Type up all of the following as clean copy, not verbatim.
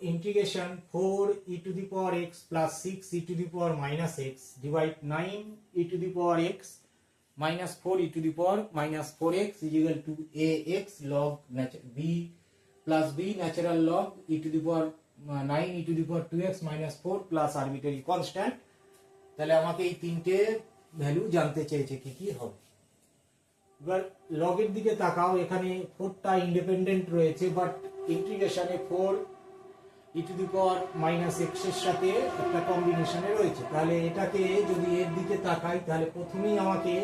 Integration 4 e to the power x plus 6 e to the power minus x divide 9 e to the power x minus 4 e to the power minus 4x is equal to ax log b plus b natural log e to the power 9 e to the power 2x minus 4 plus arbitrary constant. তাহলে আমাকে এই তিনটে value জানতে চেয়েছে কি কি হবে। এবার লগের দিকে তাকাও, এখানে 4টা ইন্ডিপেন্ডেন্ট রয়েছে, but ইন্টিগ্রেশনে 4 e to the power minus x এর সাথে একটা কম্বিনেশনে রয়েছে। তাহলে এটাকে যদি এর দিকে তাকাই তাহলে প্রথমেই আমাকে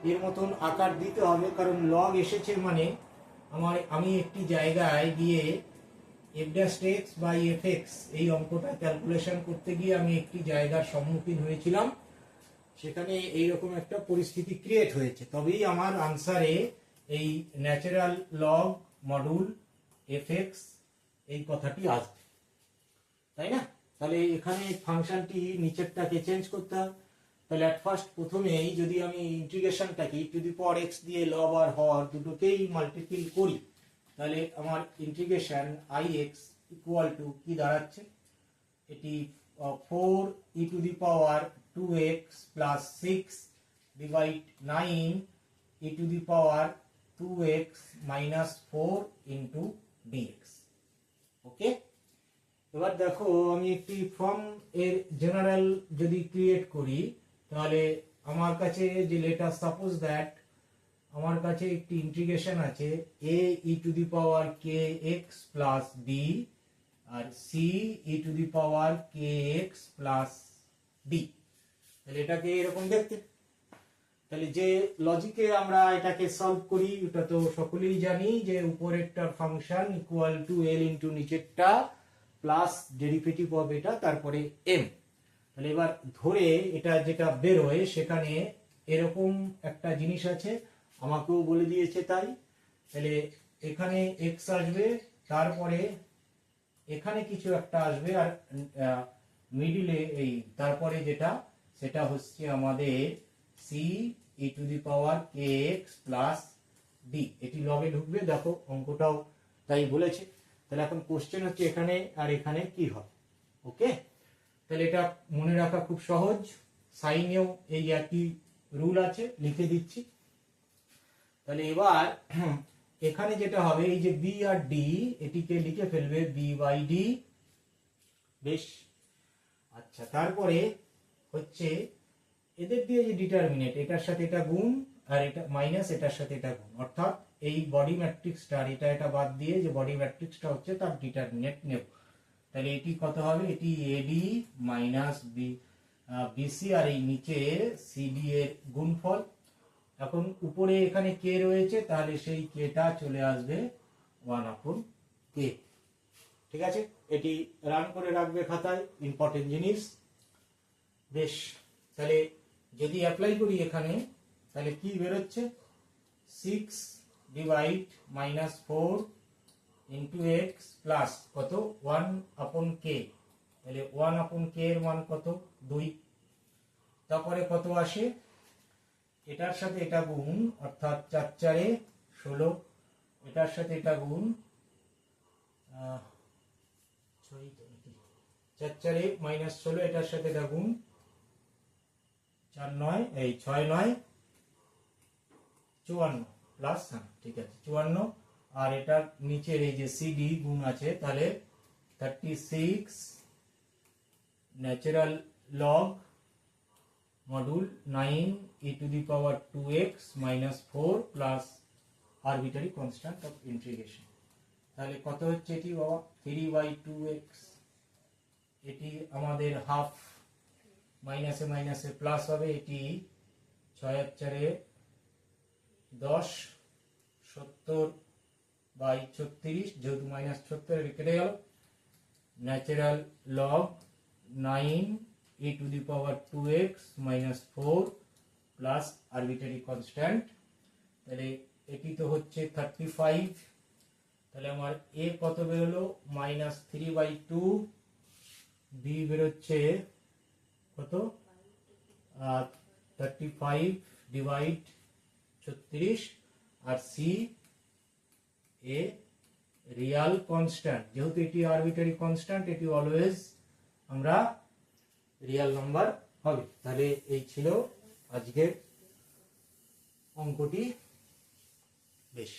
এর মতন আকার দিতে হবে, কারণ লগ এসেছে মানে আমি একটি জায়গায় গিয়ে f' বাই fx এই অঙ্কটা ক্যালকুলেশন করতে গিয়ে আমি একটি জায়গার সম্মুখীন হয়েছিলাম, সেখানে এইরকম একটা পরিস্থিতি ক্রিয়েট হয়েছে, তবেই আমার আনসারে এই ন্যাচারাল লগ মডুল fx এই কথাটি আসবে, তাই না? তাহলে এখানে ফাংশনটি নিচেরটাকে চেঞ্জ করতে হবে। তাহলে অ্যাট ফার্স্ট প্রথমেই যদি আমি ইন্টিগ্রেশনটাকে টু দি পাওয়ার x দিয়ে লব আর হর দুটোকেই মাল্টিপ্লাই করি, তাহলে আমার ইন্টিগ্রেশন ix ইকুয়াল টু কি দাঁড়াচ্ছে, এটি 4 e to the power 2x plus 6 divide 9 e to the power 2x minus 4 into dx। ওকে, এবার দেখো আমি একটি ফর্ম এর জেনারেল যদি ক্রিয়েট করি, তাহলে আমার কাছে যে লেটার সাপোজ দ্যাট আমার কাছে একটি ইন্টিগ্রেশন আছে a e to the power kx plus b আর c e to the power kx plus b। তাহলে এটাকে এরকম দেখতে, তাহলে যে লজিকে আমরা এটাকে সলভ করি ওটা তো সকলেই জানি যে উপরেরটার function equal to l into নিচেরটা প্লাস ডেরিভেটিভ অফ এটা তারপরে m। তাহলে এবার ধরে এটা যেটা বেরোয় সেখানে এরকম একটা জিনিস আছে, আমাকেও বলে দিয়েছে তাই। তাহলে এখানে x আসবে, তারপরে এখানে কিছু একটা আসবে, আর মিডিলে এই তারপরে যেটা সেটা হচ্ছে আমাদের c e to the power kx plus d, এটি লগে ঢুকবে। দেখো অঙ্কটাও তাই বলেছে। তাহলে এখন কোশ্চেন হচ্ছে এখানে আর এখানে কি হবে। ওকে, তাহলে এটা মনে রাখা খুব সহজ, সাইনেও এই একই রুল আছে, লিখে দিচ্ছি। তাহলে এবার এখানে যেটা হবে এই যে b আর d এটিকে লিখে ফেলবে b বাই d। বেশ, আচ্ছা, তারপরে হচ্ছে এদের দিয়ে যে ডিটারমিনেন্ট এটার সাথে এটা গুণ আর এটা মাইনাস এটার সাথে এটা গুণ, অর্থাৎ এই বডি ম্যাট্রিক্সটার এটা বাদ দিয়ে যে বডি ম্যাট্রিক্সটা হচ্ছে তার ডিটারমিনেন্ট নেব। তাহলে এটি কত হবে, এটি ad মাইনাস bc আর এই নিচে cd এর গুণফল। এখন উপরে এখানে কে রয়েছে, তাহলে সেই কেটা চলে আসবে 1/k। ঠিক আছে, এটি রান করে রাখবে খাতায়, ইম্পর্টেন্ট জিনিস। বেশ, তাহলে যদি অ্যাপ্লাই করি এখানে তাহলে কি বেরোচ্ছে, 6 divide minus 4 into x plus কত 1/k। তাহলে 1/k এর মান কত, 2। তারপরে কত আসে, এটার সাথে এটা গুণ, অর্থাৎ 4 4 16, এটার সাথে এটা গুণ 4 4 মাইনাস 16, এটার সাথে এটা গুণ 4 9 এই 6 9 54 প্লাস, ঠিক আছে 54, আর এটার নিচের এই যে সিডি গুণ আছে, তাহলে 36 natural log module 9 e to the power 2x minus 4 plus arbitrary constant of integration. তাহলে কত হচ্ছে এটি বাবা, 3/2x। এটি আমাদের হাফ, মাইনাসে মাইনাসে প্লাস হবে, এটি 6 আর 4 10 70/36, যেহেতু মাইনাস 70 কেটে গেল, natural log 9 e to the power 2x minus 4 plus arbitrary constant. তাহলে এটি তো হচ্ছে 35। তাহলে আমার a কত বেরোলো, মাইনাস 3/2, b বেরোচ্ছে কত 35 ডিভাইড 36, আর c a রিয়াল কনস্ট্যান্ট, যেহেতু এটি আরবিটারি কনস্ট্যান্ট এটি অলওয়েজ আমরা রিয়াল নাম্বার হবে। তাহলে এই ছিল আজকের অঙ্কটি। বেশ।